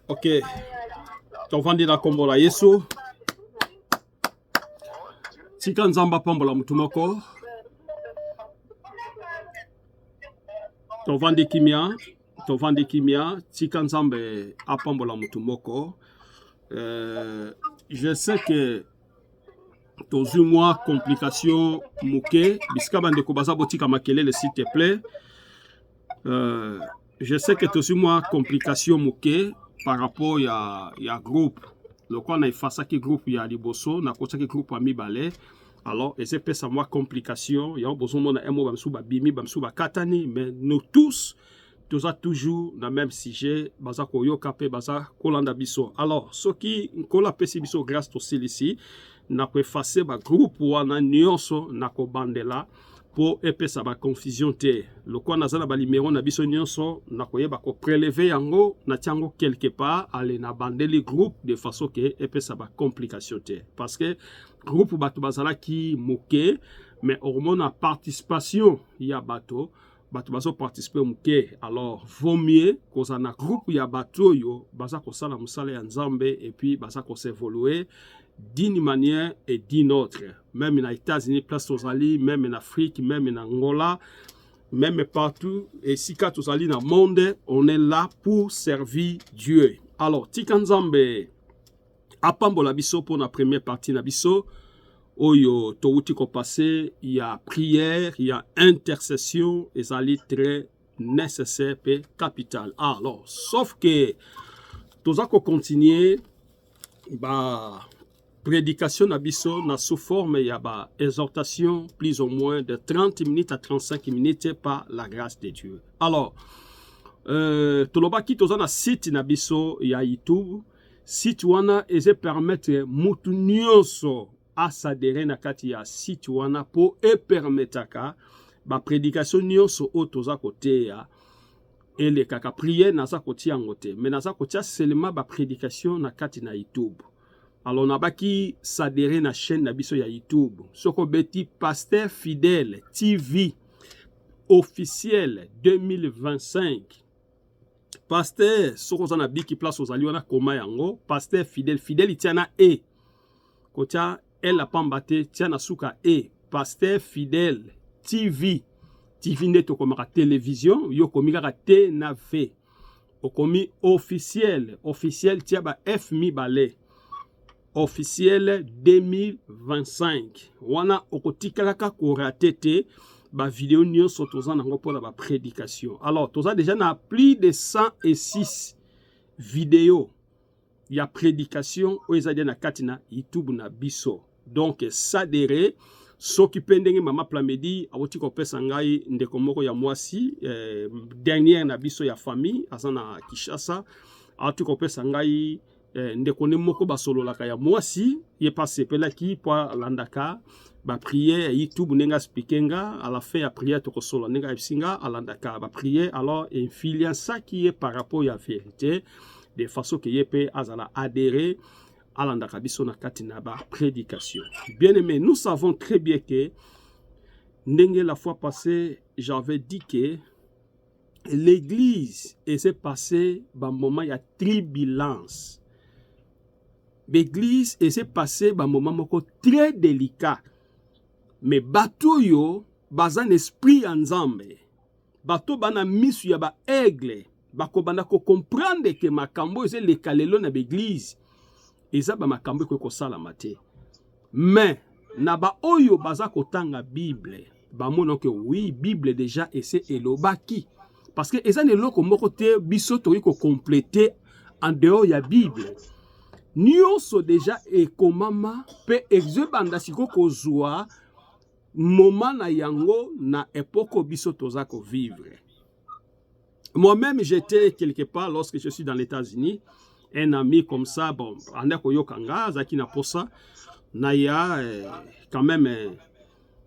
Ok. Tovandi na kombo la Yesu. Tika nzamba pambola mutu moko. Tovandi kimia. Tika nzambe apambola mutu moko. Je sais que tozu moi complication muke. Bisika bandeko baza botika makelele s'il te plaît. Je sais que tozu moi complication muke par rapport ya groupe. Le quoi na efasa ki groupe ya liboso na kosa ki groupe ami balé. Alors, et c'est ça moi complication. Il y a besoin de un bamsou bimi bamsou katani, mais nous tous a toujours dans le même sujet. Baza koyo kapé baza kolanda biso. Alors, ce qui kola pesi biso grâce to ici, na ko effacer ba groupe wana nyonso na ko bandela pour epesa ba confusion te. Le quoi na zana ba numéro na biso nyonso na ko yeba ko prélever yango na tiango quelque part aller na bandeli groupe de façon que epesa ba complication te. Parce que groupe bato bazala ki moke mais hormone à participation ya bato bazo participer moke. Alors vaut mieux koza na groupe ya bato yo baza ko sala musala ya nzambe et puis baza ko s'évoluer d'une manière et d'une autre. Même en États-Unis, place aux alliés, même en Afrique, même en Angola, même partout. Et si quand aux alliés dans le monde, on est là pour servir Dieu. Alors, Tikanzambe, apambola biso pour la première partie na biso. Oyo, touti ko passé, il y a prière, il y a intercession, et ça est très nécessaire et capital. Alors, sauf que, tout ça qu'on continue, bah, prédication nabiso na sous forme ya ba exhortation plus ou moins de 30 minutes à 35 minutes par la grâce de Dieu. Alors toloba ki toza na site nabiso ya YouTube, site wana eze permettre mutu nyonso a s'adhérer na kati ya site wana po e permetaka ba prédication nyonso o toza kote ya et les kaka prière na za kotia ngote mais na za kotia seulement ba prédication na kati na YouTube. Alors, on a baki s'adhérer à la chaîne nabiso ya YouTube. Soko beti Pasteur Fidèle TV officiel 2025. Pasteur soko zana biki place aux alliés on a koma yango. Pasteur Fidèle tiana e. Kotia elle a pambate tiana suka e. Pasteur Fidèle TV. TV neto komaka télévision yo komika te na v. Okomi officiel tia ba F mi balé. Officiel 2025. Wana okotikalaka koratete ba vidéo nyonso toza nango pour la prédication. Alors, toza déjà na plus de 106 vidéos. Il y a prédication o ezadi na katina YouTube na biso. Donc s'adhérer soki pendenge mama plamedi awoti ko pesa ngai ndeko moko ya mwasi dernière na biso ya famille azana Kishasa awoti ko pesa ngai ndeko ne moko basololaka ya mwasi ye passe pelaki po landaka ba prière YouTube nenga speakinga à la fin ya prière to solo nenga singa alandaka ba prière alors influence ça qui est par rapport à la vérité de façon que yepé azala adhérer à landaka biso na katina ba prédication. Bien aimé, nous savons très bien que ndenge la fois passée j'avais dit que l'église s'est passé ba moment ya turbulence. L'église s'est passé ba moment moko très délicat. Mais bato yo bazan esprit ensemble. Bato bana misu ya ba aigle. Bako bana ko comprendre que makambo eze le kalelo na l'église. Eza ba makambo ko sala mate. Mais na ba oyo baza ko tanga Bible. Ba mono que oui, Bible déjà ese elobaki. Parce que eza ne loko moko te biso to ko compléter en dehors ya Bible. Nyonso déjà ekomama pe exebanda siko kozwa moment na yango na époque biso tozako vivre. Moi-même j'étais quelque part lorsque je suis dans les États-Unis, un ami comme ça bon andako yokanga zaki na posa na ya quand même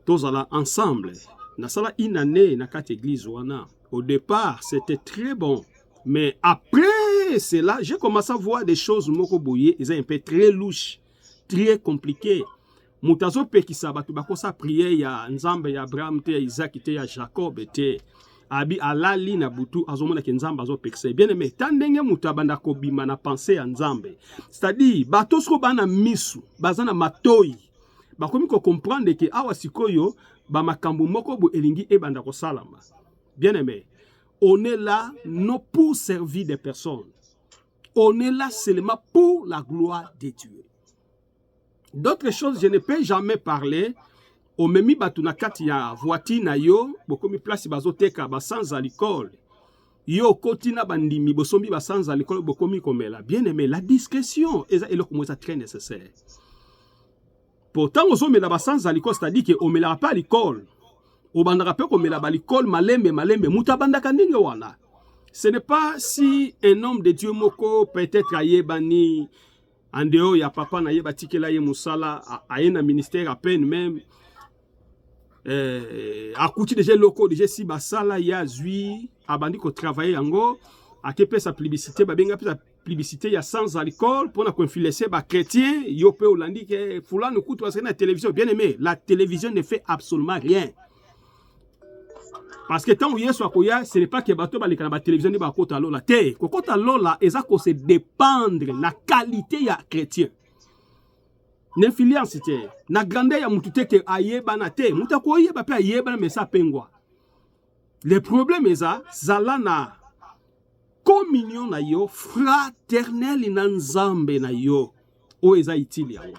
tozala ensemble. Na sala une année na kat église wana. Au départ, c'était très bon, mais après cela, j'ai commencé à voir des choses moko boye, ils un peu très louches, très compliquées. Mutazo pe ki sabatu bako sa prière ya Nzambe ya Abraham te ya Isaac te ya Jacob te. abi alali na butu azomona ke nzambe azopekisa bien aimé tandenge mutu abanda kobima na pensée ya nzambe c'est-à-dire bato soko bana misu bazana matoi bakomi ko comprendre que awa sikoyo ba makambo moko bo elingi ebanda ko salama bien aimé on est là non pour servir des personnes, on est là seulement pour la gloire de Dieu. D'autres choses je ne peux jamais parler. O memi batu na kati ya voiture na yo bokomi place bazoteka ba sans alcool yo koti na bandimi bosombi ba sans alcool bokomi komela bien aimé la discrétion eza eloko moza très nécessaire. Pourtant ozomela ba sans alcool c'est-à-dire que omela pas alcool o bandaka pe komela ba alcool malembe muta bandaka ninge wana. Ce n'est pas si un homme de Dieu moko peut-être ayebani en dehors ya papa na yeba tikela ye musala ayena ministère à peine même akuti déjà locaux déjà si basala ya zui abandi ko travailler yango akepe sa publicité babenga pe sa publicité ya sans alcool pour na confilesser ba chrétien yo pe olandi ke fulano kutu parce que na télévision bien aimé la télévision ne fait absolument rien parce que tant yeso akoya ce n'est pas que bato balika na ba télévision ni ba kota lola te ko kota lola eza ko se dépendre la qualité ya chrétien. L'influence te na grandeur ya mutu te ke ayeba na te mutu ko yeba pe ayeba na mesa pengwa. Le problème eza zala na communion na yo fraternel na nzambe na yo o eza utile ya wana.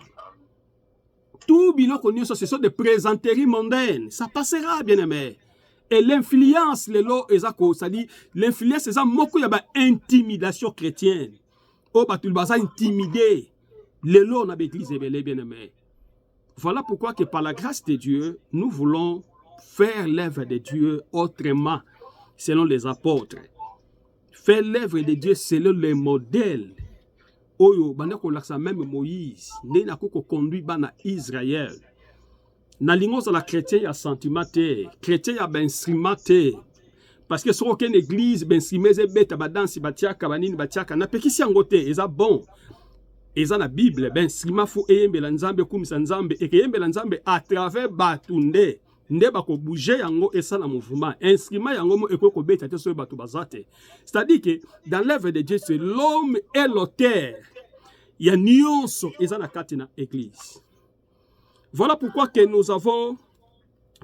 Tout biloko nyonso ce sont des présenteries mondaines, ça passera bien aimé. Et l'influence lelo eza ko ça dit l'influence eza moko ya ba intimidation chrétienne. O batul baza intimider. Les lois on a l'église bien aimé. Voilà pourquoi que par la grâce de Dieu, nous voulons faire l'œuvre de Dieu autrement, selon les apôtres. Faire l'œuvre de Dieu selon les modèles. Oyo, bandeko laksa même Moïse, ne na koko conduit bana Israël. Na lingos la chrétien ya sentiment te, chrétien ya ben instrument te. Parce que sur aucune église ben instrument ze beta ba dansi batiaka banini batiaka na pekisi yangote, eza bon. Eza na Bible ben sima fu eyembela nzambe kumisa nzambe ekeyembela nzambe à travers batunde nde bako bouger yango esala mouvement instrument yango mo ekoko beta te so batu bazate. C'est-à-dire que dans l'œuvre de Dieu c'est l'homme et l'auteur. Il y a nyonso eza na kati na église. Voilà pourquoi que nous avons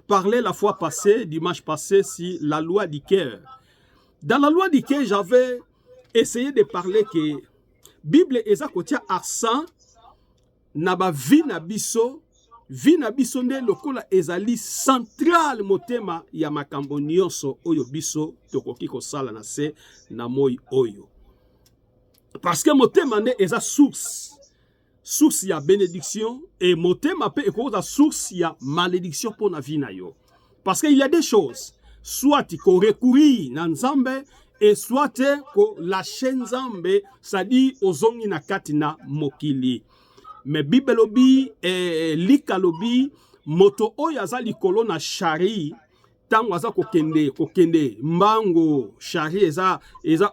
parlé la fois passée, dimanche passé, sur la loi du cœur. Dans la loi du cœur, j'avais essayé de parler que Bible eza kotia accent na ba vie na biso nde lokola ezali central motema ya makambo nyonso oyo biso tokoki kosala na se na moi oyo. Parce que motema nde eza source ya bénédiction et motema pe ekoza source ya malédiction pour na vie na yo. Parce qu'il y a des choses soit ko recourir na nzambe et soit ko lâcher nzambe, c'est-à-dire ozongi na kati na mokili. Mais Bible lobi lika lobi moto oyo aza likolo na shari tango aza kokende mbango shari eza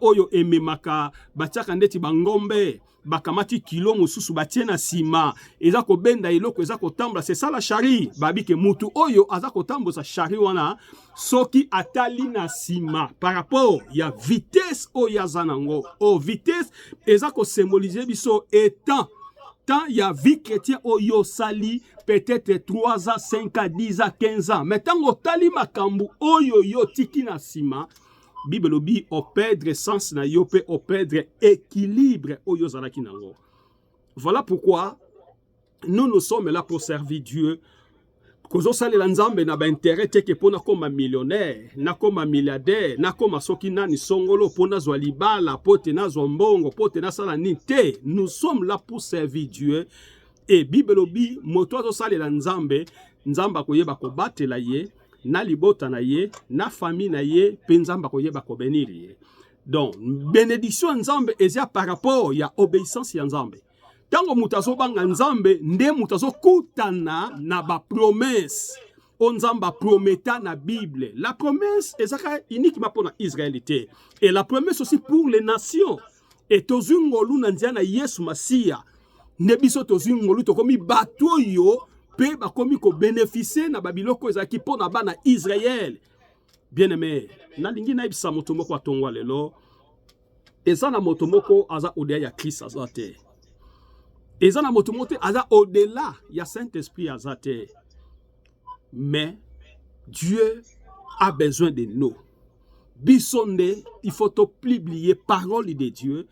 oyo ememaka batiaka ndeti bangombe bakamati kilo mosusu batie na sima eza kobenda eloko eza kotambola c'est ça la shari babi ke mutu oyo aza kotamboza shari wana soki atali na sima par rapport ya vitesse oyo aza nango o vitesse eza ko symboliser biso étant tant ya vie chrétien oyo sali peut-être 3 ans 5 ans 10 ans 15 ans mais tango tali makambu oyo yo tiki na sima Bible lobi au perdre sens na yo pe au perdre équilibre oyo zalaki nango. Voilà pourquoi nous sommes là pour servir Dieu. Kozo sali la nzambe na ba intérêt te ke pona koma millionnaire, na koma milliardaire, na koma soki nani songolo pona zwa libala, pote na zwa mbongo, pote na sala nite. Nous sommes là pour servir Dieu. Et Bible lobi moto azo sali la nzambe, nzamba koyeba ko batela ye. Na libota na ye, na famille na ye, pe nzamba koyeba ko benir ye. Donc, bénédiction nzambe ezia par rapport ya obéissance ya nzambe. Tango mutazo banga nzambe, nde mutazo kutana na ba promesse. O nzamba prometa na Bible. La promesse ezaka uniquement pour la Israélité. Et la promesse aussi pour les nations. Et tozungolu na nzia na Yesu Masia. Nebiso tozungolu tokomi bato yo pe bakomi ko bénéficier na babiloko ezaki pona bana Israël. Bien aimé, nalingi na ibisa moto moko atongwa lelo. Eza na moto moko aza au-delà ya Christ aza te. Eza na moto moko aza au-delà ya Saint-Esprit aza te. Mais Dieu a besoin de nous. Bisonde, il faut te publier parole de Dieu.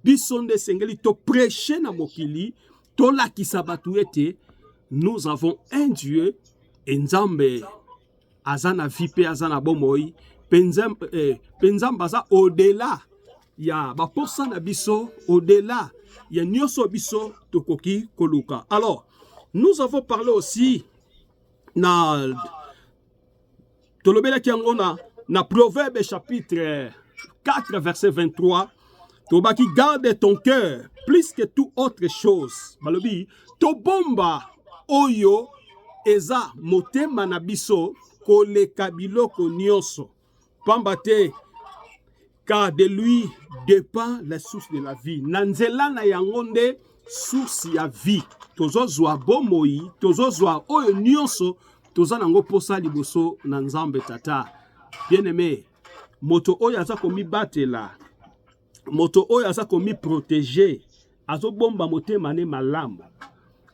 Bisonde sengeli to prêcher na mokili, to la kisabatuete. Nous avons un Dieu, Nzambe azana vipe azana bomoi, penzamba aza au-delà ya baposa na biso, au-delà ya nyoso biso tokoki koluka. Alors, nous avons parlé aussi na tolobela kiango na Proverbe chapitre 4 verset 23. Tobaki garde ton cœur plus que toute autre chose. Balobi to bomba oyo eza motema na biso koleka biloko nyonso. Pambate car de lui dépend la source de la vie. Nanzela na yangonde source ya vie. Tozo zwa bomoi, tozo zwa oyo nyonso, toza nango posa liboso na Nzambe tata. Bien-aimé, moto oyo aza komi batela, moto oyo aza komi protéger, azo bomba motema ne malamu.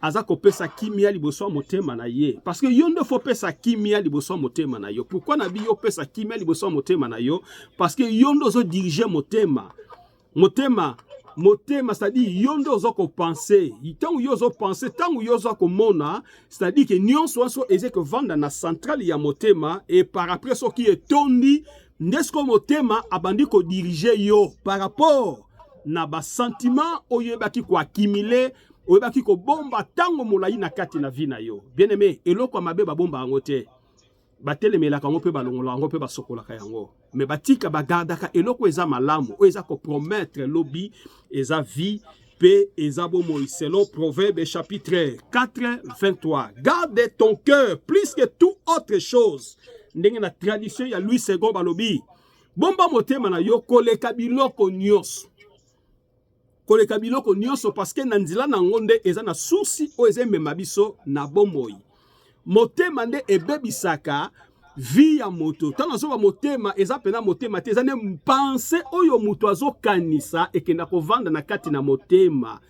Aza kopesa kimia liboso motema na ye. Parce que yondo faut pesa kimia liboso motema na yo. Pourquoi na bi yo pesa kimia liboso motema na yo? Parce que yondo zo diriger motema. Motema, c'est-à-dire yondo zo ko penser. Tant yo zo penser, tant yo zo ko mona, c'est-à-dire que nyon so eze que vanda na centrale ya motema et par après ce qui est tondi, ndesko motema abandi ko diriger yo par rapport na ba sentiment oyo baki ko accumuler. Oyebaki ko bomba tango molai na kati na vie na yo. Bien aimé, eloko mabe ba bomba yango te. Batelemela kango pe balongola yango pe basokola yango. Mais batika bagardaka eloko eza malamu, o eza ko promettre lobi eza vie pe eza bomoi selon Proverbe chapitre 4 23. Garde ton cœur plus que toute autre chose. Ndenge na tradition ya Louis II balobi. Bomba motema na yo koleka biloko nyonso. Koleka biloko nyonso parce que nanzila na ngonde eza na source o eza mema biso na bomoi. Motema nde ebebisaka vie ya moto. Tana zo ba motema eza pena motema te eza ne mpense oyo muto azokanisa ekenda kovanda na kati na motema.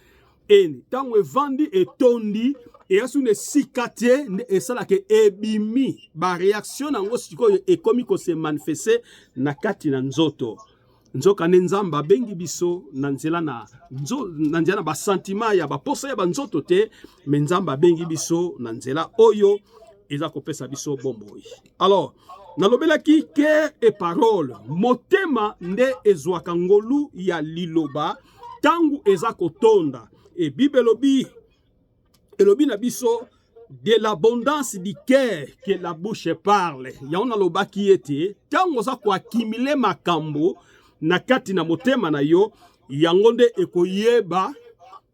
Eni tango evandi etondi eyasu ne sikate ne esala ke ebimi ba réaction nango sikoyo ekomi ko se manifester na kati na nzoto. Nzoka nenzamba bengi biso nanzela na nanzela ba sentiment ya ba posa ya ba nzoto te menzamba bengi biso nanzela oyo eza kopesa biso bomboi. Alors nalobelaki cœur et parole motema nde ezwaka ngolu ya liloba tangu eza kotonda et Bible elobi na biso de l'abondance du cœur que la bouche parle. Ya ona lobaki ete tango za ko accumuler makambo na kati na motema na yo yango nde ekoyeba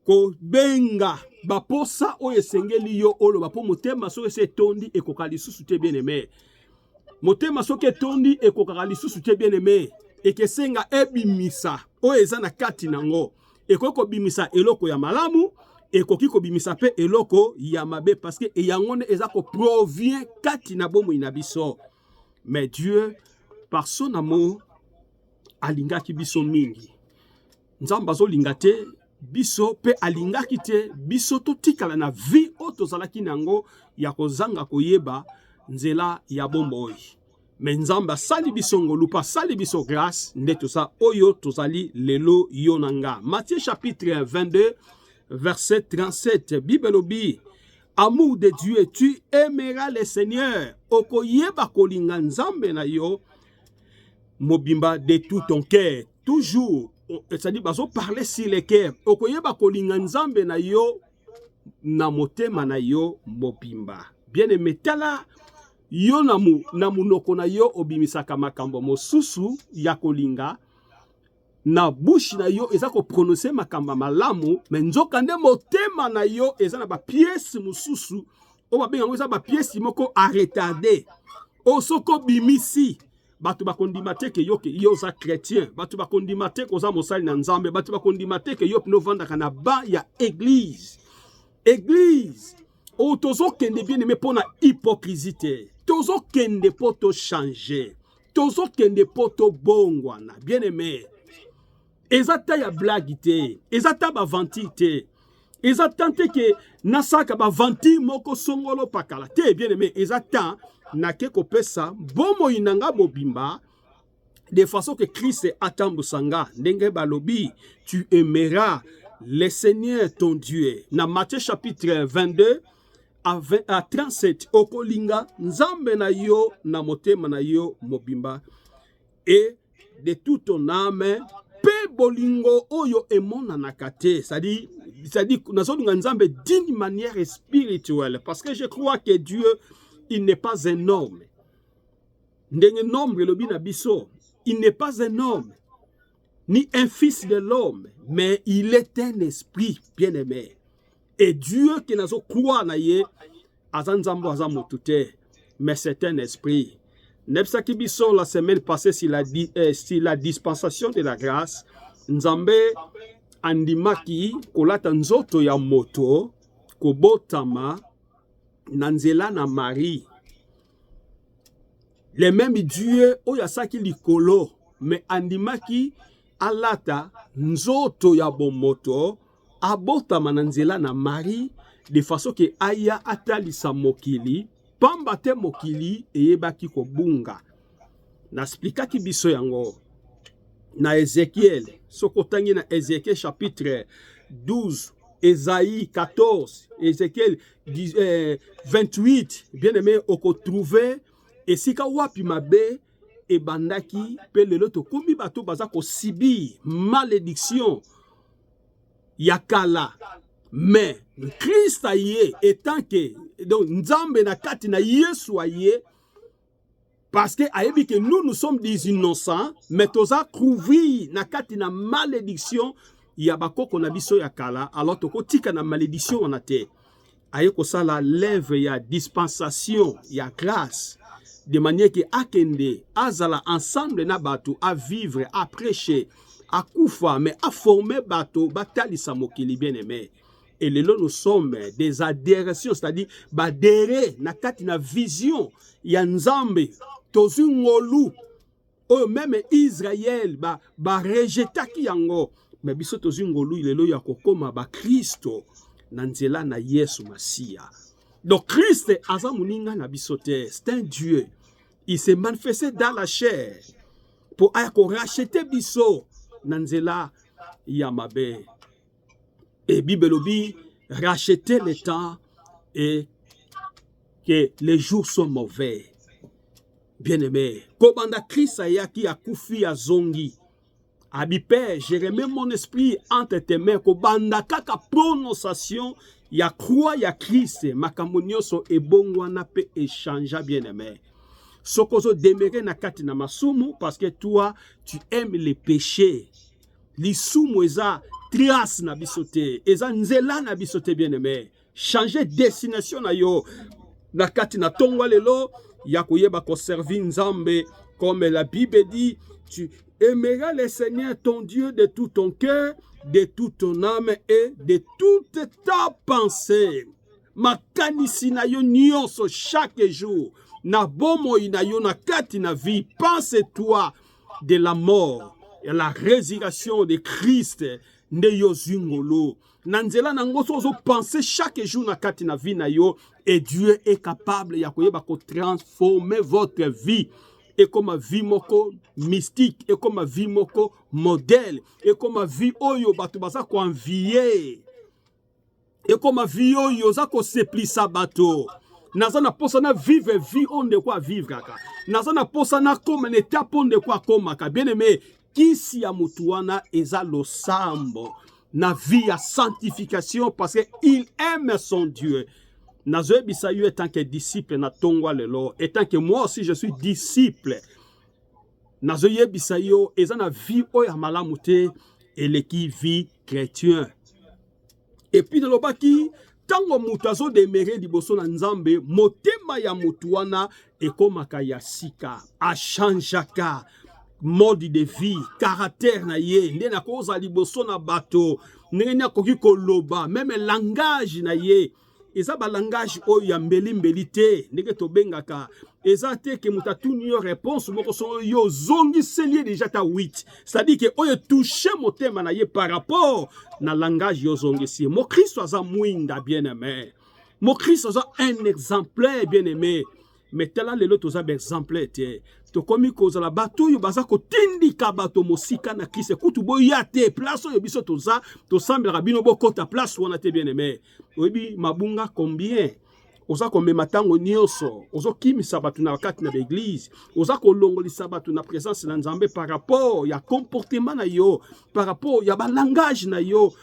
ko benga baposa oyo esengeli yo oloba po motema so ese tondi ekoka lisusu te bien aimé. Motema soki etondi ekokaka lisusu te bien aimé ekesenga ebimisa oyo eza na kati nango ekoki kobimisa eloko ya malamu ekoki kobimisa pe eloko ya mabe parce que yango nde eza ko provient kati na bomoi na biso. Mais Dieu par son amour alingaki biso mingi. Nzamba zo lingate biso pe alingaki te biso totikala na vie o tozalaki nango ya kozanga koyeba nzela ya bomboi. Mais Nzamba sali biso ngolupa sali biso grâce nde tosa oyo tozali lelo yonanga. Matthieu chapitre 22 verset 37 Bible obi amour de Dieu tu aimeras le Seigneur okoyeba kolinga Nzambe na yo mobimba de tout ton cœur toujours c'est-à-dire bazo parler sur le cœur okoyeba kolinga Nzambe na yo na motema na yo mobimba bien aimé tala yo na munoko na yo obimisaka makambo mosusu ya kolinga na bouche na yo eza ko prononcer makambo malamu mais nzoka nde motema na yo eza na ba pièce mosusu o ba benga eza ba pièce moko a retarder o soko bimisi batu bakondima te ke yo za chrétien batu bakondima te ko za mosali na Nzambe batu bakondima te ke yo no vandaka na ba ya église o tozo kende bien aimé pona hypocrisie te tozo kende po to changer tozo kende poto bongwana bien aimé ezata ya blague te ezata ba vanti te ezata ke nasaka ba vanti moko songolo pakala te bien aimé ezata na ke kopesa bomo inanga bobimba de façon que Christ atambusanga ndenge balobi tu aimeras le Seigneur ton Dieu. Dans Matthieu chapitre 22 à 37, okolinga nzambe na yo na motema na yo mobimba et de toute ton âme pe bolingo oyo emona nakate. C'est-à-dire nazolinga nzambe d'une manière spirituelle parce que je crois que Dieu il n'est pas un homme. Ndenge nombre lobi na biso, il n'est pas un homme ni un fils de l'homme, mais il est un esprit bien-aimé. Et Dieu qui n'a pas croire na ye, azanzambo azamotute, mais c'est un esprit. Nebsaki biso la semaine passée sur la dispensation de la grâce, nzambe andimaki kolata nzoto ya moto, kobotama, nanzela na Marie. Le même Dieu oyasaki likolo, mais andimaki alata nzoto ya bomoto abota mananzela na Marie de façon que aya atalisa mokili pamba te mokili eyebaki kobunga. Nasplikaki biso yango na Ézéchiel sokotangi na Ézéchiel chapitre 12 Esaïe 14 Ézéchiel 28 bien aimé oko trouver esika wapi mabe et bandaki pe lelo to komi bato baza ko sibi malédiction yakala mais Christ aye étant que donc nzambe na kati na Yesu aye parce que ayebi que nous sommes des innocents mais toza couvrir na kati na malédiction ya bakoko na biso yakala alors toko tika na malédiction wana te aye ko sala lèvre ya dispensation ya grâce de manière que akende azala ensemble na bato à vivre, à prêcher, à koufa, mais à former bato, batalisa mokili bien aimé. Et là nous sommes des adhérations, c'est-à-dire badere na kati na vision ya nzambe tozu ngolu o même Israël ba rejetaki yango mais biso tozu ngolu lelo ya kokoma ba Kristo na nzela na Yesu Masia. Donc Christ aza muninga na biso te, c'est un Dieu. Il s'est manifesté dans la chair pour racheter biso nanzela yamabe. Et Bibelobi racheter le temps et que les jours sont mauvais. Bien aimé, Kobanda Christ ayaki akufi ya zongi. Abi Père, je remets mon esprit entre tes mains. Kobanda kaka prononciation ya croix ya Christ. Makamonioso ebongwana pe échangea bien aimé. Sokozo demeurer na kati na masumu parce que toi tu aimes les péchés. Lisumu eza trace na bisote, eza nzela na bisote bien aimé. Changer destination na yo na kati na tongwa lelo ya koyeba ko servir nzambe comme la Bible dit, tu aimeras le Seigneur ton Dieu de tout ton cœur, de toute ton âme et de toute ta pensée. Makanisi na yo nyonso chaque jour. Na bomo ina yo na kati na vie, pense-toi de la mort et la résurrection de Christ nde yo zingolo. Nanzela nango sozo penser chaque jour na kati na vie na yo et Dieu est capable ya koyeba ko transformer votre vie et comme vie moko mystique et comme vie moko modèle et comme vie oyo batu baza ko envier et comme vie oyo za ko seplisa bato. Nazana posana vivre vie on de quoi vivre kaka. Nazana posana comme ne tapon de quoi comme ka. Bien aimé, kisi ya mutuana eza lo sambo na vie ya sanctification parce que il aime son Dieu. Nazoe bisayu étant que disciple na tongwa lelo, étant que moi aussi je suis disciple. Nazoe bisayu eza na vie oya malamute et le qui vit chrétien. Et puis dans le baki tango mutazo demere liboso na nzambe motema ya mutuana ekomaka ya sika achangeaka mode de vie caractère na ye nde na koza liboso na bato ndenge na koki koloba même langage na ye eza ba langage oyo ya mbeli te ndenge tobengaka eza te ke mutatuni yo réponse moko so yo zongi seli déjà ta 8 c'est-à-dire que oyo toucher motema na ye par rapport na langage yo zongi si mo Christ aza mwinda bien-aimé mo Christ aza un exemplaire bien-aimé mais tela lelo toza ba exemplaire te to komi kozala bato yo baza kotindika bato mosika na Christ kutu boya te place oyo biso toza to sambela bino bokota place wana te bien-aimé oyebi mabunga combien oza komema tango nyonso ozo kimisa bato na kati na l'église oza kolongolisa bato na présence na Nzambe par rapport ya comportement na yo par rapport ya ba langage na yo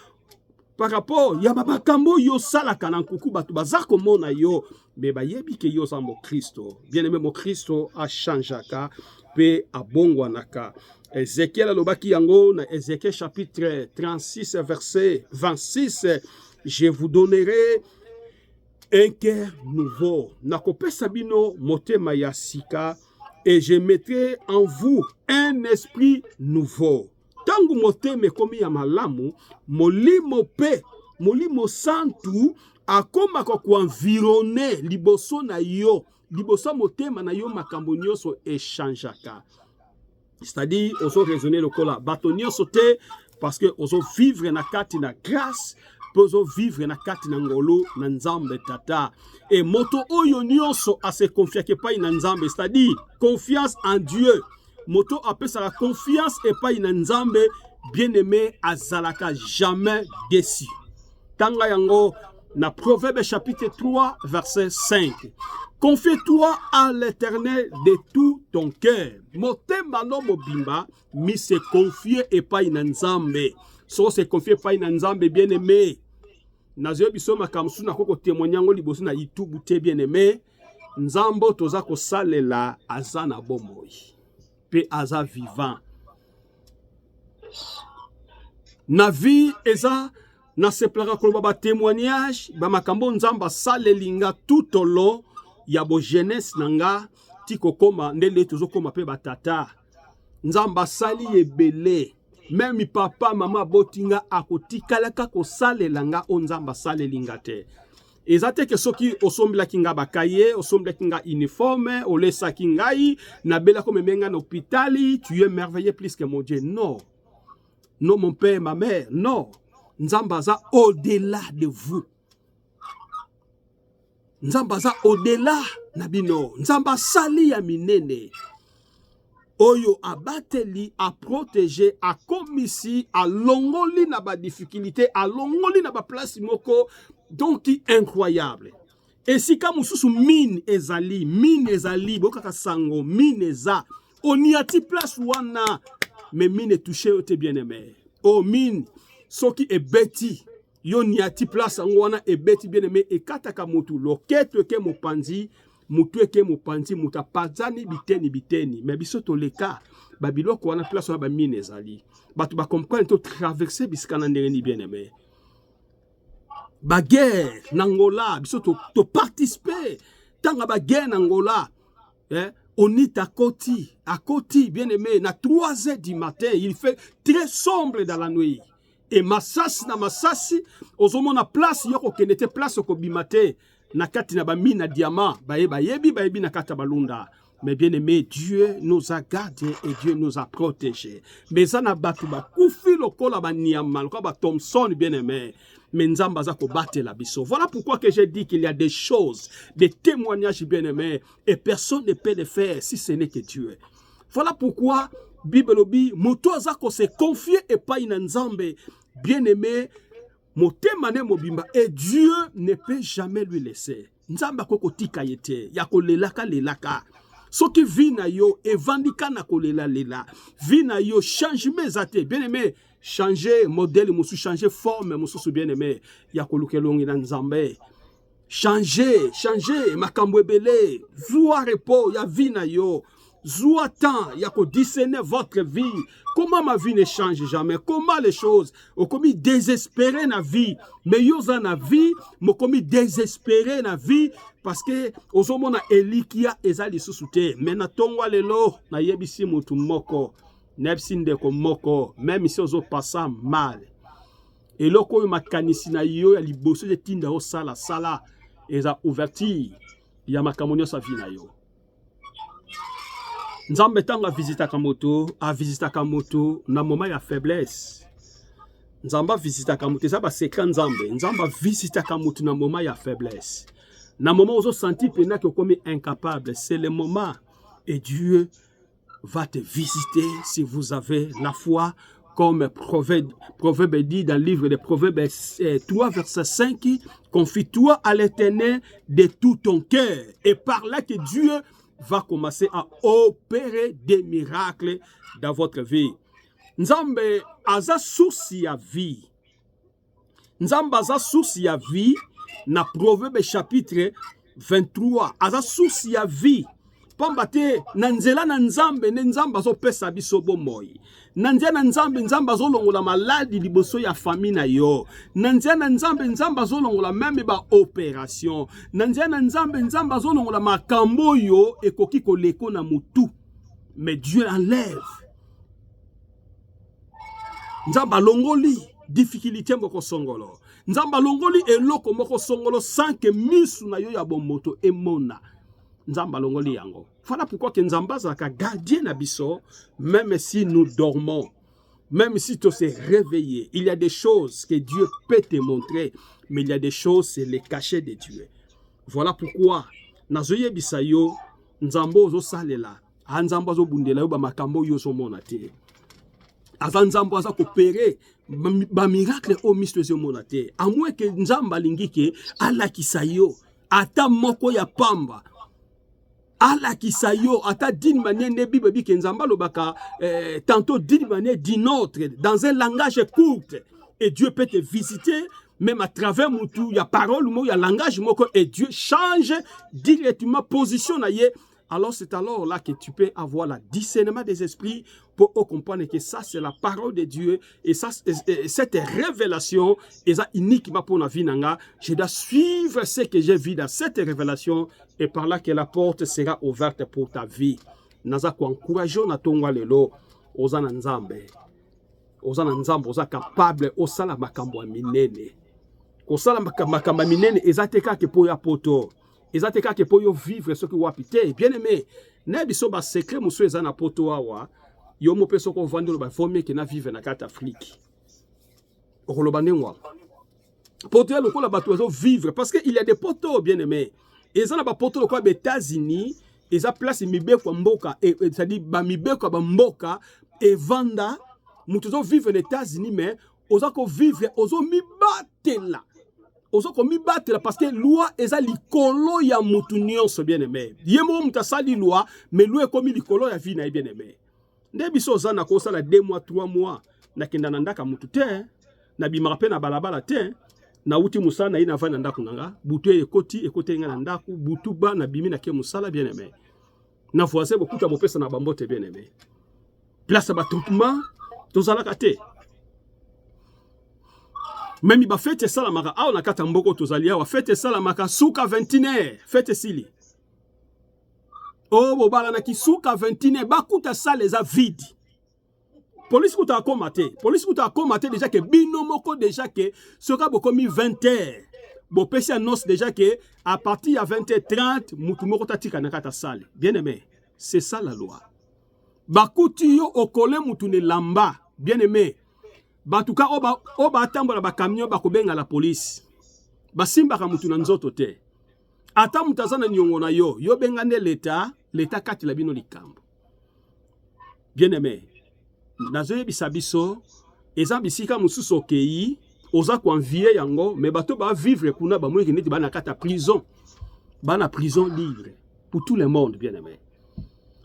par rapport ya makambo yo salaka na nkuku bato baza komona yo mais bayebi ke yo za mo Kristo bien-aimé mo Kristo a changeaka pe abongwanaka Ézéchiel alobaki yango na Ézéchiel chapitre 36 verset 26 je vous donnerai un cœur nouveau nakopesa bino motema ya sika et je mettrai en vous un esprit nouveau tangu motema komi ya malamu molimo pe molimo santu akoma ko environner liboso na yo liboso motema na yo makambo nyonso échangeaka c'est-à-dire ozo raisonner lokola bato nyonso te parce que ozo vivre na kati na grâce pozo vivre na kati na ngolo na Nzambe tata et moto oyo nyonso a se confier ke pa na Nzambe c'est-à-dire confiance en Dieu moto apesa la confiance et pa na Nzambe bien-aimé azalaka jamais déçu tanga yango na Proverbe chapitre 3 verset 5 confie-toi à l'Éternel de tout ton cœur motema no mobimba mi se confier et pa na Nzambe so se confier pa na Nzambe bien-aimé nazo biso makamsu na koko témoignango liboso na YouTube te bien-aimé Nzambo toza ko salela azana bomoi pe aza vivant na vie eza na seplaka koloba ba témoignage ba makambo Nzamba salelinga tout au long ya bo jeunesse nanga tiko koma ndele tozo koma pe batata Nzamba sali ebele même papa mama botinga akotikalaka ko salelanga o Nzamba salelinga te ezate ke soki osombela kinga bakaye osombela kinga uniforme olesa kingai na bela ko memenga na hôpitali tu es merveilleux plus que mon Dieu non non mon père ma mère non Nzamba za au-delà de vous Nzamba za au-delà na bino Nzamba sali ya minene oyo abateli a protéger a komisi a longoli na ba difficulté a longoli na ba place moko donc incroyable et si ka mususu mine ezali bokaka sango mine eza oniati place wana mais mine touché te bien-aimé oh mine soki ebeti yo niati place wana ebeti bien-aimé e kataka mutu loketo ke mopanzi mutu eke mopanzi muta pazani biteni mais biso to leka babiloko wana place wana ba mine ezali batu ba comprendre to traverser bisika na ndenge ni bien-aimé ba guerre n'Angola biso to participer tanga ba guerre n'Angola on est à côté bien-aimé na 3h du matin il fait très sombre dans la nuit et masasi na masasi ozomona place yoko kenete place ko bimate na kati na ba mine na diamant bayebi na kata balunda mais bien-aimé Dieu nous a gardés et Dieu nous a protégés mais ça na batu ba kufi lokola ba niama lokola ba Thompson bien-aimé mais Nzamba za ko batela biso voilà pourquoi que j'ai dit qu'il y a des choses des témoignages bien-aimés et personne ne peut les faire si ce n'est que Dieu voilà pourquoi Bible obi moto za ko se confier et pas ina Nzambe bien-aimé motema ne mobimba et Dieu ne peut jamais lui laisser Nzamba koko tika yete ya ko lelaka soki vina yo evandika na kolela lela vina yo changement zate bien-aimé changer modèle musu changer forme musu bien-aimé ya kolukelongi na Nzambe changer makambo ebele zwa repos ya vina yo zwa temps ya ko discerner votre vie comment ma vie ne change jamais comment les choses au komi désespéré na vie mais yo za na vie mo komi désespéré na vie parce que ozomona elikia ezali susute mais na tongwa lelo na yebisi mutu moko nebsi ndeko moko même si ozo passa mal eloko yo makanisi na yo ya liboso de tinda o sala eza ouverture ya makambo nyonso avi na yo. Nzambe ntango avisitaka moto na moment ya faiblesse. Nzambe avisitaka moto, eza basekret nzambe. Nzambe avisitaka moto na moment ya faiblesse. Na moment ozo senti pena que comme incapable, c'est le moment et Dieu va te visiter si vous avez la foi, comme Proverbe dit dans le livre de Proverbes 3, verset 5, confie-toi à l'Éternel de tout ton cœur. Et par là que Dieu va commencer à opérer des miracles dans votre vie. Nzambe aza source ya vie. Nzambe aza source ya vie. Na Proverbe chapitre 23, aza source ya vie. Pambate, na nzela na nzambe, ne nzambe azo pesa biso bomoi. Na nzela na nzambe, nzambe azo longola maladi liboso ya famille na yo. Na nzela na nzambe, nzambe azo longola même ba opération. Na nzela na nzambe, nzambe azo longola makambo yo ekoki koleko na mutu. Mais Dieu enlève. Nzambe longoli difficulté moko songolo. Nzamba longoli eloko moko songolo sans que misu na yo ya bomoto emona. Nzamba longoli yango. Voilà pourquoi que Nzamba zaka gardien na biso, même si nous dormons, même si tu s'es réveillé, il y a des choses que Dieu peut te montrer, mais il y a des choses, c'est les cachets de Dieu. Voilà pourquoi nazoye bisayo Nzambo zo salela, Nzamba zo bundela yo ba makambo yo so monate. Nzambo aza coopérer ba miracle au mystère monate. À moins que Nzamba lingike ala kisayo ata moko ya pamba. Ala kisayo ata d'une manière ne Bible bi que Nzamba lobaka tantôt d'une manière d'une autre dans un langage court, et Dieu peut te visiter même à travers mutu ya parole mo ya langage moko, et Dieu change directement position na ye. Alors c'est alors là que tu peux avoir le discernement des esprits pour comprendre que ça c'est la parole de Dieu, et ça cette révélation est uniquement pour la vie nanga. Je dois suivre ce que j'ai vu dans cette révélation, et par là que la porte sera ouverte pour ta vie. Naza ko encourager na tongwa lelo ozana nzambe. Ozana nzambe oza capable osala makambo minene. Kosala makambo minene ezateka ke po ya poto. Ezateka ke po yo vivre ce que wapite. Bien aimé, na biso ba secret muso ezana poto awa. Yo mo peso ko vendre ba former que na vivre na carte Afrique. Okoloba ndengwa. Poto ya lokola bato ezo vivre parce que il y a des poteaux, bien aimé. Ezana ba poto lokola ba États-Unis, eza place mibeko mboka, c'est-à-dire ba mibeko ba mboka et vanda muto zo vivre aux États-Unis, mais oza ko vivre ozo mibatela. Ozo ko mibatela parce que loi eza likolo ya mutu nyonso, bien aimé. Yemo mutasali loi, mais loi komi likolo ya vie na bien aimé. Nde biso za na ko sala 2 mois 3 mois na kenda na ndaka mutu te, na bimaka pe na balabala te, na uti musana ina va na ndaku nanga, butu ekoti nga na ndaku, butu ba na bimi na ke musala, bien aimé. Na voisin bokuta bopesa na bambote, bien aimé. Place ba troupement tozala kate. Même ba fete sala maka aw na kata mboko tozali awa fete sala maka suka 21 fete sili. Oh bobala na kisuka 21 bakuta sala eza vide. Police kuta akomate. Police kuta akomate déjà que bino moko déjà que sera bokomi 20h. Bo pesi annonce déjà que à partir à 20h30 mutu moko tatika na kata sala. Bien aimé, c'est ça la loi. Bakuti yo okole mutu ne lamba. Bien aimé. Batuka oba atambola ba camion bakobenga la police. Basimba ka mutu na nzoto te. Ata mutazana nyongo na yo bengane l'état kati la bino likambo. Bien aimé. Nazoye bisabiso eza bisika mususu okei oza ko envier yango, mais bato ba vivre kuna ba mweki neti bana kata prison. Bana prison libre pour tout le monde, bien aimé.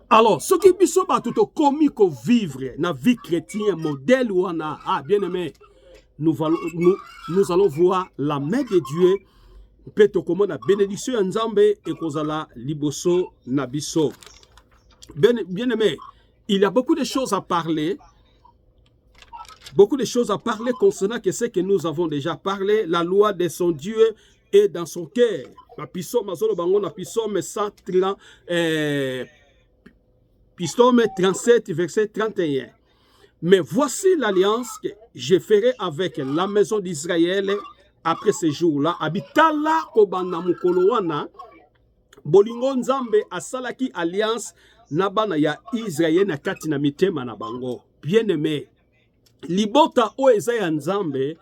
Alors, ce qui biso bato to komi ko vivre na vie chrétienne modèle wana, bien aimé, nous allons voir la main de Dieu. Peut-être comment la bénédiction nzambe et kozala liboso na biso. Bien aimé, il y a beaucoup de choses à parler. Beaucoup de choses à parler concernant ce que nous avons déjà parlé. La loi de son Dieu est dans son cœur. La Psaume 37, verset 31. Mais voici l'alliance que je ferai avec la maison d'Israël après ce jour-là, abitala kobanda mukolo wana, bolingo nzambe asalaki alliance na bana ya Israël na kati na mitema na bango. Bien-aimé, libota o eza ya nzambe,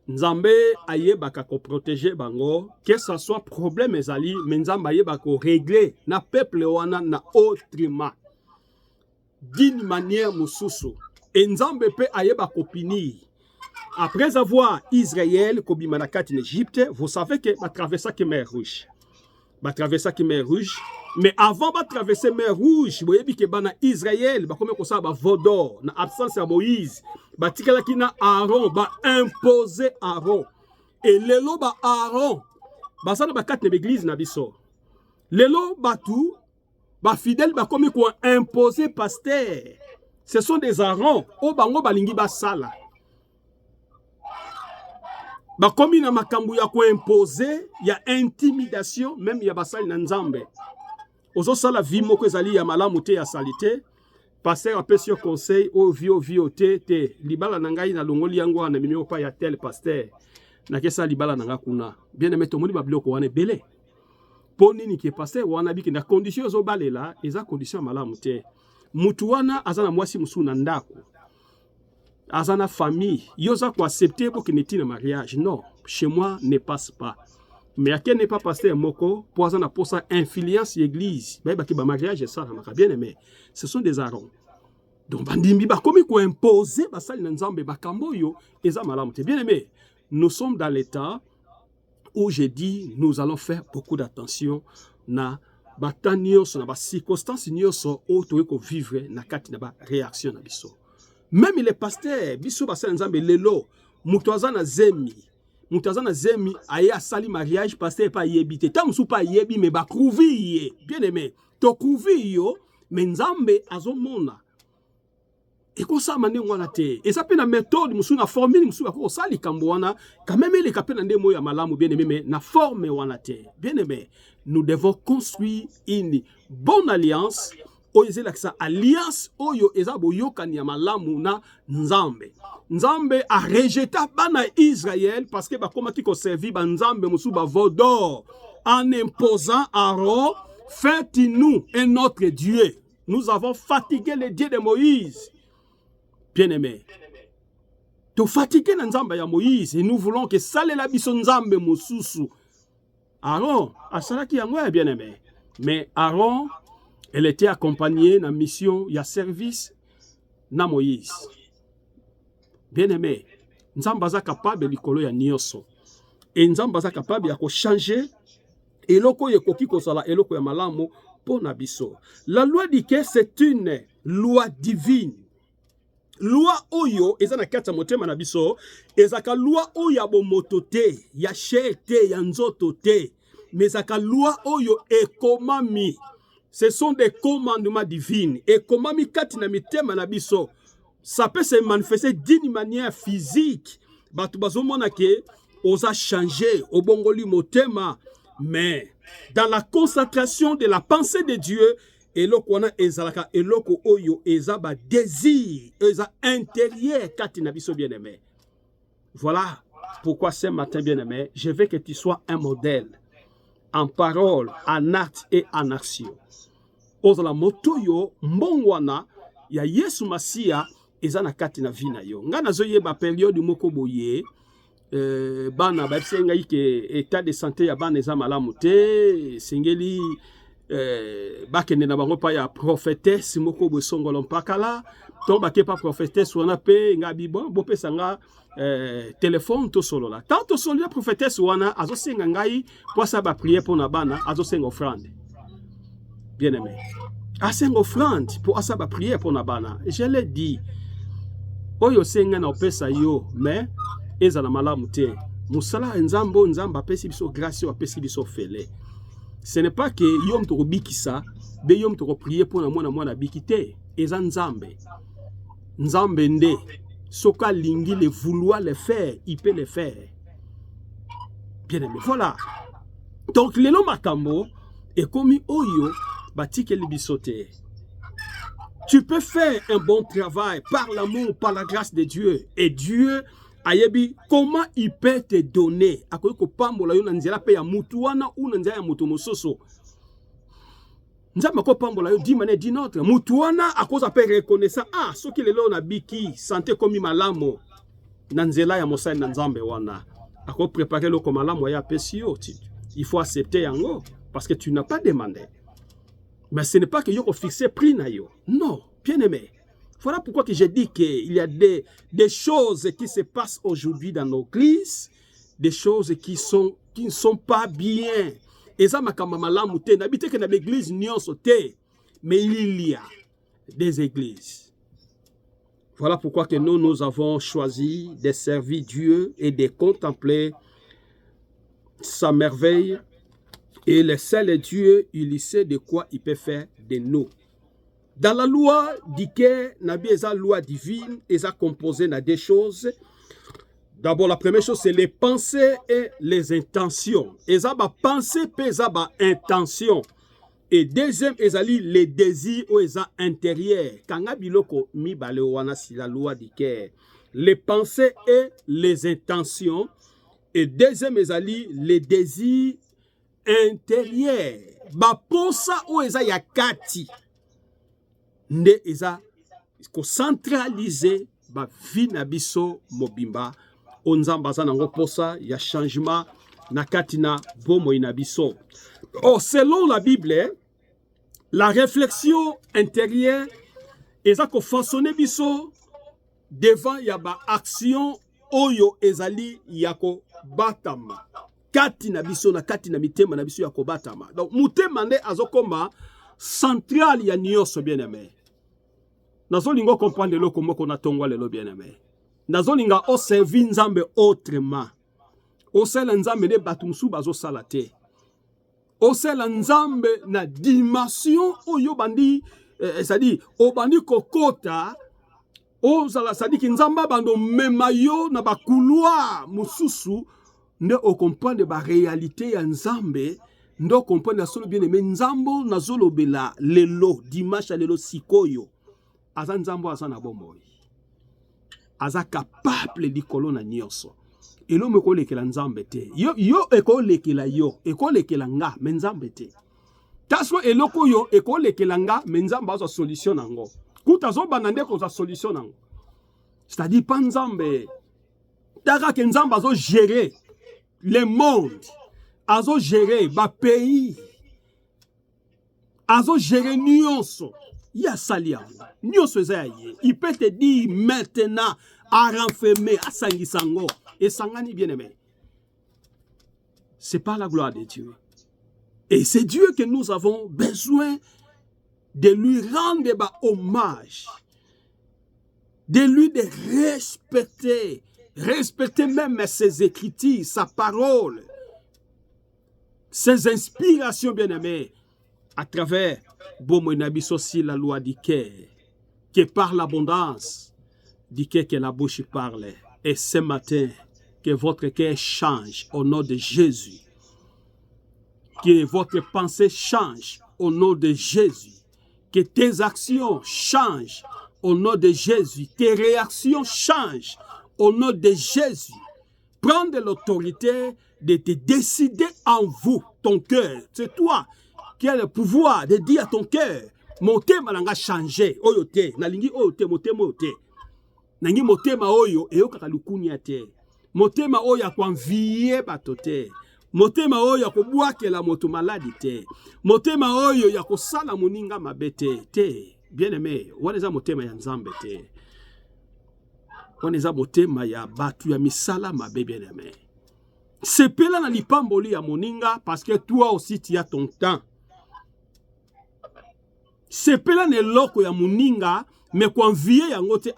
nzambe ayebaka ko protéger bango, que ça soit problème ezali, mais nzambe ayebaka ko régler na peuple wana na autrement, d'une manière mususu. Et nzambe pe ayeba ko punir. Après avoir Israël kobima na kati en Égypte, vous savez que va traverser la mer Rouge. Va traverser la mer Rouge, mais avant de traverser la mer Rouge, vous voyez que bana Israël va comme ça va vodor na absence de Moïse, ba tikala kina Aaron va imposer Aaron. Et lelo ba Aaron ba ça ba quatre l'église na biso. Lelo ba tout ba fidèle ba comme quoi imposer pasteur. Ce sont des Aaron o bango balingi ba sala. Ba komi na makambu ya ko imposer, ya intimidation, même ya basali na nzambe. Ozo sala vi moko ezali ya malamu te ya salite, pasteur apesi yo conseil o vi te libala na ngai na longoli yango na mimio pa ya tel pasteur. Na kesa libala na nga kuna. Bien aimé to moni ba biloko wana belé. Poni ni ke pasteur wana biki na condition zo balela, eza condition malamu te. Mutu wana azana mwasi musu na ndako. Azana famille, yoza ko accepter pour qu'il n'ait mariage. Non, chez moi ne passe pas. Mais à quel n'est pas pasteur moko pour azana pour ça influence l'église. Ba ki ba mariage ça na bien aimé. Ce sont des arons. Donc bandimbi ba komi ko imposer ba sali na nzambe ba kambo yo eza malamu te. Bien aimé, nous sommes dans l'état où j'ai dit nous allons faire beaucoup d'attention na bata nyonso na ba circonstances nyonso o to ko vivre na kati na ba réaction na biso. Même les pasteurs, biso basala nzambe lelo, mutoza na zemi aye asali mariage pasteur pa yebite. Tam sou pa yebi me ba krouvi, bien aimé. To krouvi yo, mais nzambe azomona. Et ko sa mane ngwana te. Et ça pe na méthode musu na formule musu ko sali kambo wana, quand même les kapena ndemo ya malamu bien aimé mais na forme wana te. Bien aimé, nous devons construire une bonne alliance. Alliance oyo eza boyokani ya malamu na nzambe. Nzambe a rejeté bana Israël parce que ba komaki ko servi ba nzambe musu ba vodor en imposant Aaron, faites-nous un autre Dieu. Nous avons fatigué le Dieu de Moïse. Bien-aimé. To fatigué na nzambe ya Moïse et nous voulons que salela biso nzambe mususu. Aaron asalaki yango ya bien-aimé. Mais Aaron elle était accompagnée dans la mission, il y a service, na Moïse. Bien-aimé, Nzambaza capable de kolo ya nyoso. Et Nzambaza capable de changer. Et loko ye koki kosala, et loko ya malamu pour nabiso. La loi dit que c'est une loi divine. Loi oyo, eza na kata motema nabiso, ezaka loi oyo ya bomoto te, ya chair te, ya nzoto te. Mais ezaka loi oyo ekomami. Ce sont des commandements divins. Et comment mi katina mitema na biso, ça peut se manifester d'une manière physique. Batu bazomona ke osa changer au bongoli motema, mais dans la concentration de la pensée de Dieu, eloko wana ezalaka eloko oyo ezaba désir, eza intérieur katina biso bien-aimé. Voilà pourquoi ce matin bien-aimé, je veux que tu sois un modèle en parole, en acte et en action. Ozala moto yo mbongwana ya Yesu Masia eza na kati na vina yo. Nga nazoyeba période moko boye bana ba senga ike état de santé ya bana eza malamu te sengeli bakende na bango pa ya prophétesse moko bo songolo mpakala to ba ke pa prophétesse wana pe nga bibo bo pesa nga téléphone to solo la. Tant to solo la prophétesse wana azo senga ngai po sa ba prier pour na bana azo senga offrande. Bien-aimé, assez une offrande pour asaba prière pour Nabana. Je l'ai dit. Oyo senga na opesa yo, mais ezala malamu te. Musala nzambo nzamba pesi biso grâce o pesi biso fele. Ce n'est pas que yom to bikisa, be yom to prier pour na mwana bikite. Eza nzambe. Nzambe nde. Soka lingi le vouloir le faire, il peut le faire. Bien-aimé, voilà. Donc lelo makambo et comme oyo tu peux faire un bon travail par l'amour, par la grâce de Dieu. Et Dieu ayebi comment il peut te donner akoki kopambola yo na nzela pe ya mutu wana ou na nzela ya mutu mosusu. Nzambe akopambola yo d'une manière d'une autre. Mutu wana akoza pe reconnaissant soki lelo na biki santé komi malamo na nzela ya mosali na Nzambe wana ako préparer le malamu ya pesi yo. Il faut accepter yango parce que tu n'as pas demandé. Mais ce n'est pas que yo fixé prix na yo. Non, bien aimé. Voilà pourquoi que j'ai dit qu'il y a des choses qui se passent aujourd'hui dans nos églises, des choses qui ne sont pas bien. Et ça, n'habite que dans l'église, mais il y a des églises. Voilà pourquoi que nous avons choisi de servir Dieu et de contempler sa merveille. Et le seul Dieu, il sait de quoi il peut faire de nous. Dans la loi dit que Nabi est la loi divine, est composée de deux choses. D'abord, la première chose, c'est les pensées et les intentions. Et ça, pensée et ça, intention. Et deuxième, les désirs ou les intérieurs. Quand Nabiloko mi bale wana si la loi dit que les pensées et les intentions. Et deuxième, les désirs intérieurs. Baposa ou eza yakati. Nde eza ko centraliser ba vie na biso mobimba onzamba za nango posa ya changement na katina bomo ina biso. Selon la Bible, la réflexion intérieure eza ko façonner biso devant ya ba action oyo ezali yako batama katina biso na katina mitema na biso yako batama. Donc mutema nde azokoma central ya nyonso bien aimé. Nazolinga comprendre le comment qu'on a tongwa lelo bien aimé. Nazolinga o servi Nzambe autrement. O sela Nzambe ne batumsu bazo salate. O sela Nzambe na dimension oyo bandi c'est-à-dire o bandi kokota o sala c'est-à-dire ki Nzamba bando memayo na ba couloir mususu nde o comprendre ba réalité ya Nzambe. Ndo comprendre na solo bien aimé Nzambo na zolo bela lelo dimanche lelo sikoyo. Aza Nzambo aza na bomoi. Aza capable di kolona nyonso. Elo me ko lekela Nzambe te. Yo eko lekela yo, eko lekela nga me Nzambe te. Taso eloko yo eko lekela nga me Nzambe aza solution nango. Kuta zo banande ko za solution nango. C'est-à-dire pas Nzambe. Dara ke Nzambe azo gérer le monde. Azo gérer ba pays. Azo gérer nyonso. Ya salia. Nyonso zaye. Il peut te dire maintenant à renfermer à sangisango et sangani bien aimé. C'est pas la gloire de Dieu. Et c'est Dieu que nous avons besoin de lui rendre hommage. De lui de respecter. Respecter même ses écritures, sa parole. Ses inspirations bien aimées. À travers Bomo Nabiso aussi la loi dit que par l'abondance, dit que la bouche parle. Et ce matin, que votre cœur change au nom de Jésus. Que votre pensée change au nom de Jésus. Que tes actions changent au nom de Jésus. Tes réactions changent au nom de Jésus. Prendre l'autorité de te décider en vous, ton cœur. C'est toi qui a le pouvoir de dire à ton cœur, mon thème a changé. Oyote, nalingi oyote, mon thème oyote. Nangi mon thème oyo, et okalukunya te. Mon thème oyo a convié batote. Mon thème oyo a kobuake la moto maladi te. Mon thème oyo ya kosala moninga mabete te. Bien aimé, waneza mon thème ya Nzambe te. Waneza mon thème ya batu ya misala mabe bien aimé. C'est pela na lipamboli ya moninga parce que toi aussi tu as ton temps. C'est pela ne loko ya moninga mais convier yango te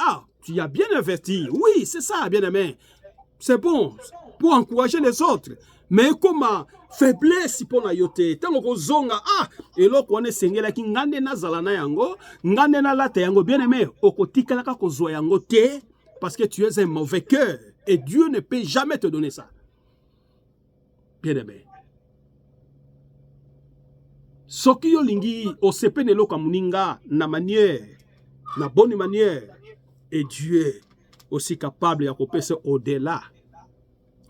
tu as bien investi. Oui, c'est ça bien aimé. C'est bon pour encourager les autres. Mais comment faiblesse pour na yote tango ko zonga eloko wana sengela ki ngande na zala na yango ngande na lata yango bien aimé okotikala ka ko zo yango te parce que tu es un mauvais cœur et Dieu ne peut jamais te donner ça. Bien aimé. Soki yo lingi osepene loka muninga na manière, na bonne manière, et Dieu aussi capable ya kopesa au-delà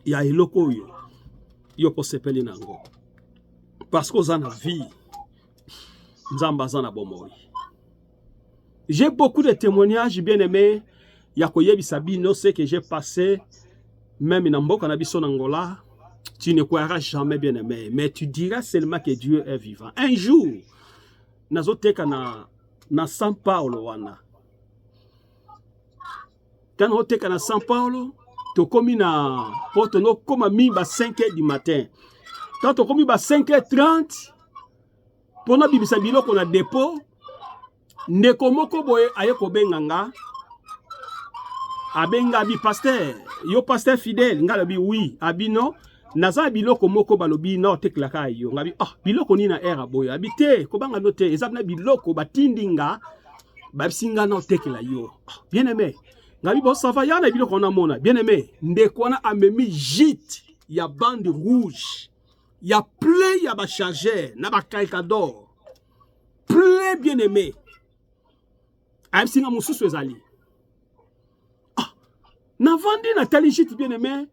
ya eloko oyo yo posepeli nango parce que oza na vie nzambe aza na bomoi. J'ai beaucoup de témoignages bien aimés ya koyebisa bino ce que j'ai passé même na mboka na biso na Angola. Tu ne croiras jamais bien aimé, mais tu diras seulement que Dieu est vivant. Un jour nazoteka na São Paulo wana. Quand on teka na São Paulo, to komi na porte no koma mimba 5h du matin. Quand to komi ba 5h30, pona bibisa biloko na dépôt, ndeko moko boye aye kobenga nga. Abenga bi pasteur, yo pasteur fidèle, nga lobi oui, abi non. Naza biloko moko balobi na oteklaka yo. Ngabi biloko ni na era boye. Abi te, kobanga no te, ezabna biloko batindinga babisinga na otekela yo. Bien aimé. Ngabi bo ça va ya na biloko na mona. Bien aimé, ndeko na amemi gîte ya bande rouge. Ya plein ya ba chargeur na ba calcador. Plein bien aimé. Abisinga mususu ezali. Na vandi na tali gîte bien aimé.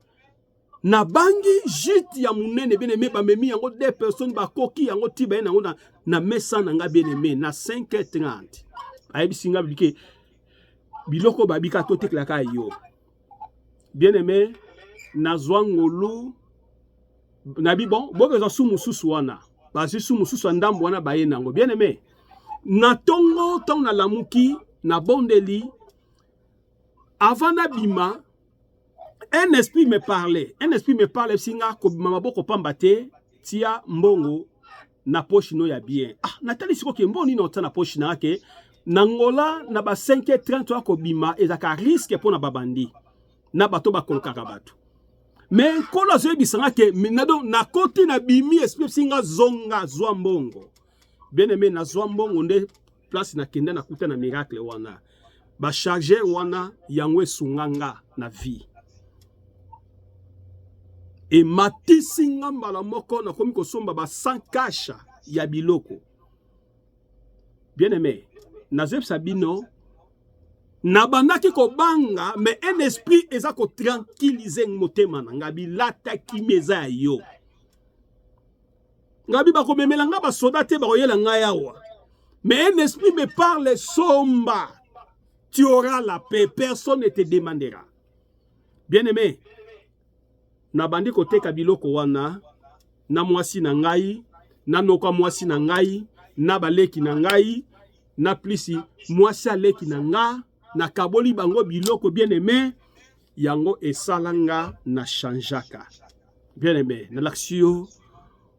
Na bangi gîte ya munene bien aimé ba memi yango 2 personnes ba koki yango tiba yango na mesa na nga bien aimé na 5h30. Abisinga bike biloko babika to teklaka yo. Bien aimé, na zwangolu na bi bon, bo bezo sumu susu wana. Ba sumu susu ndambo wana ba ye nango. Bien aimé, na tongo tong na lamuki na bondeli avant na bima un esprit me parlait. Un esprit me parlait singa ko maboko pambate tia mbongo na poche no ya bien. Natali siko ke mboni no na poche na ke nangola na ba 5h30 ko bima ezaka risque pour na babandi. Na bato ba kolokaka bato. Mais kola zo bisanga ke minado na koti na bimi esprit singa zonga zwa mbongo. Bien aimé na zwa mbongo nde place na kenda na kuta na miracle wana. Ba charger wana yangwe sunganga na vie. Et matisinga mbala moko na komi kosomba ba 100 kasha ya biloko. Bien aimé, nazep sabino na bandaki ko banga mais un esprit eza ko tranquilliser motema na ngabi lata kimeza yo. Ngabi ba ko memela nga ba soda te ba koyela nga yawa. Mais un esprit me parle somba. Tu auras la paix, personne ne te demandera. Bien aimé, na bandi koteka biloko wana na mwasi na ngai na noka mwasi na ngai na baleki na ngai na plisi mwasi aleki na nga na kaboli bango biloko bien aimé yango esalanga na chanjaka. Bien aimé, na l'action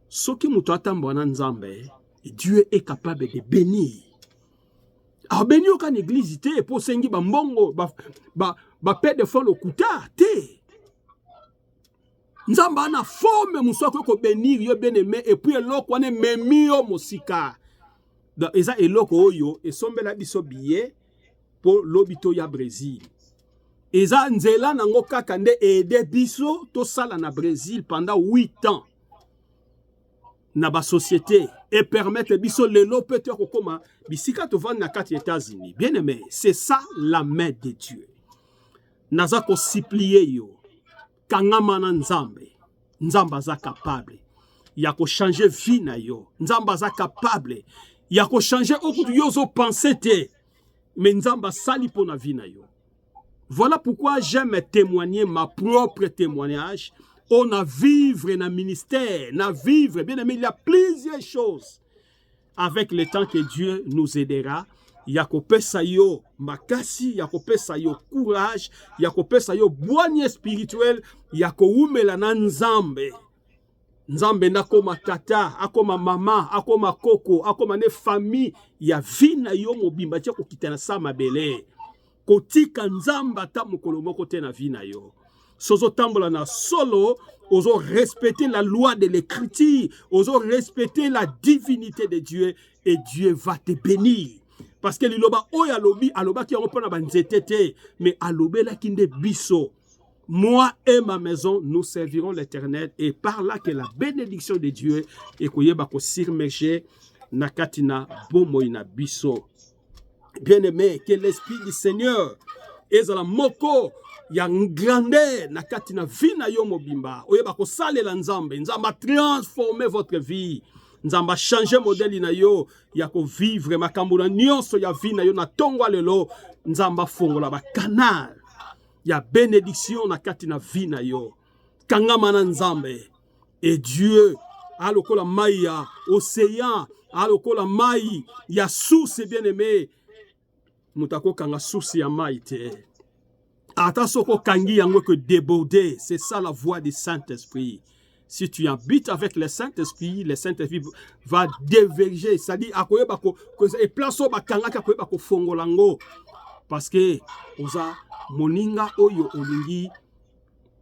soki muto atambo na nzambe, Dieu est capable de bénir. Bénir aucun église te pour sengi bambongo ba père de fond le kuta te. Nzamba na forme musoko ko bénir yo bien aimé et puis eloko wane memi yo musika. Donc eza eloko oyo esombela biso billet pour lobito ya Brésil. Eza nzela nango kaka nde aider biso to sala na Brésil pendant 8 ans. Na ba société et permettre biso lelo peut-être kokoma bisika to vendre na 4 États-Unis. Bien aimé, c'est ça la main de Dieu. Naza ko supplier yo. Kangama na nzambe. Nzamba za capable. Ya ko changer vie na yo. Nzamba za capable. Ya ko changer okutu yo zo penser te. Mais nzamba sali po na vie na yo. Voilà pourquoi j'aime témoigner ma propre témoignage. On a vivre dans le ministère, on a vivre, bien aimé, il y a plusieurs choses. Avec le temps que Dieu nous aidera, yakope sayo makasi, yakope sayo courage, yakope sayo boigne spirituel, yakoume la nzambe. Nzambe nakoma tata, akoma mama, akoma koko, akoma ne famille, ya vina yo mobimba tia ko kitana sa mabele. Kotika nzamba ta mokolo moko te na vina yo. Sozo tambola na solo, oso respecter la loi de l'écriture, oso respecter la divinité de Dieu et Dieu va te bénir. Parce que liloba oya lobi aloba ki on pona banzetete mais alobe la kinde biso. Moi et ma maison nous servirons l'Éternel et par là que la bénédiction de Dieu et koyeba ko surmerger na katina bomoina biso. Bien-aimé, que l'esprit du Seigneur ezala moko ya grandeur na kati na vie na yo mobimba oyeba kosalela nzambe nzamba transformer votre vie nzamba changer modèle na yo ya ko vivre makambo na nyonso ya vie na yo na tongo lelo nzamba fongola ba canal ya bénédiction na kati na vie na yo kangama na nzambe et Dieu alokola mai ya océan alokola mai ya source bien-aimé mutako kanga source ya mai te ata soko kangi yango que déborder c'est ça la voix du Saint-Esprit. Si tu habites avec le Saint-Esprit, le Saint-Esprit va déverger, c'est-à-dire akoyeba ko et place au bakanga ka koyeba ko fongolango parce que oza moninga oyo olingi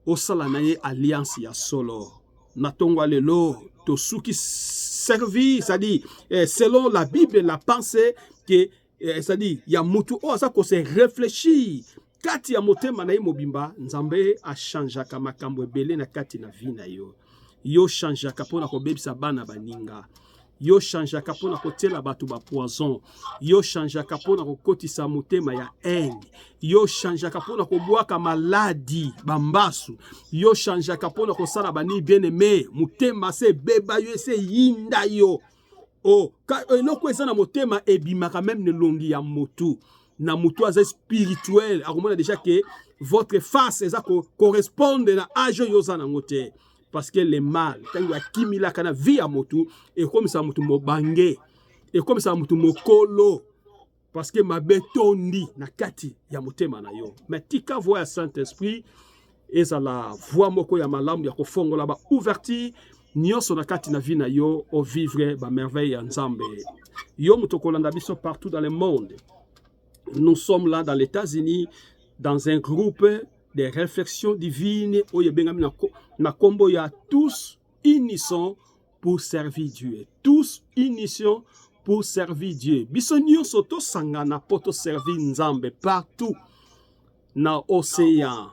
osala na ye alliance ya solo na tongo lelo to suki servi, c'est-à-dire selon la Bible la pensée que c'est-à-dire ya mutu o asa ko se réfléchir kati ya motema na ye mobimba nzambe a changeaka makambo ebele na kati na vie na yo. Yo changeaka pona ko bebisa bana baninga. Yo changeaka pona ko tela batu ba poison. Yo changeaka pona ko kotisa motema ya haine. Yo changeaka pona ko bwaka maladi bambasu. Yo changeaka pona ko sala bani bien-aimé motema se beba yo se yinda yo. Oh, eloko eza na motema ebimaka même ne longi ya motu. Na mutu aza spirituel akomona déjà que votre face eza correspondre na âge yoza na ngote parce que le mal tango akimila kana vie ya motu et comme ça mutu mobange et comme ça mutu mokolo parce que mabetondi na kati ya motema na yo mais tika voix ya Saint-Esprit eza la voix moko ya malamu ya kofongola ba ouverture nyonso na kati na vie na yo o vivre ba merveille ya Nzambe yo mutu kolanda biso partout dans le monde. Nous sommes là dans les États-Unis, dans un groupe de réflexion divine où il y a tous unissons pour servir Dieu. Tous unissons pour servir Dieu. Bisonio soto sangana poto servir Nzambe partout. Na océan,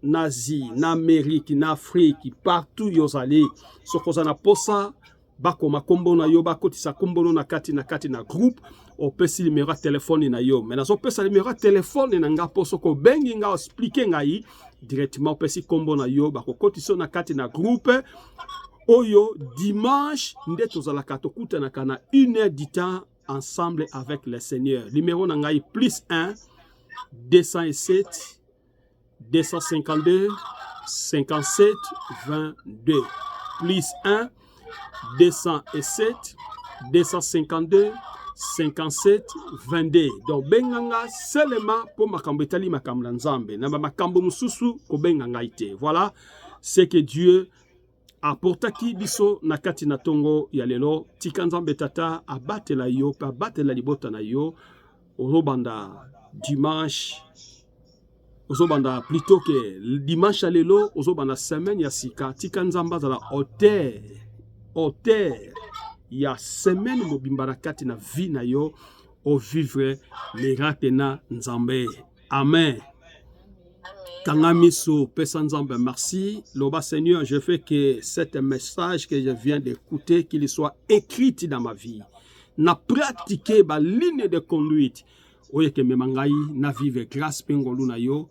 na Asie, na Amérique, na Afrique, partout yozali. Sokozana posa bako makombo na yo bakotisa kombono na kati na groupe. On peut si numéro de téléphone na yo mais on peut si numéro de téléphone na nga poso ko bengi nga expliquer ngai directement on peut si kombo na yo ba ko kotiso na kati na groupe oyo dimanche nde tozalaka tokuta na kana 1 heure du temps ensemble avec le Seigneur. Numéro na ngai +1 207 252 57 22 +1 207 252 57 22. Donc benganga seulement pour makambo etali makambo na Nzambe na makambo mususu ko benganga ite. Voilà ce que Dieu apportaki biso na kati na tongo ya lelo tika Nzambe tata abatela yo abatela libota na yo ozobanda dimanche ozobanda plutôt que dimanche à lelo ozobanda semaine ya sika tika Nzamba za la hauteur ya semaine mobimba na kati na vie na yo o vivre miracle na Nzambe. Amen. Kangamiso pesa Nzambe merci. Loba Seigneur, je fais que cet message que je viens d'écouter qu'il soit écrit dans ma vie. Na pratiquer ba ligne de conduite. Oye ke memangai na vive grâce pengolu na yo.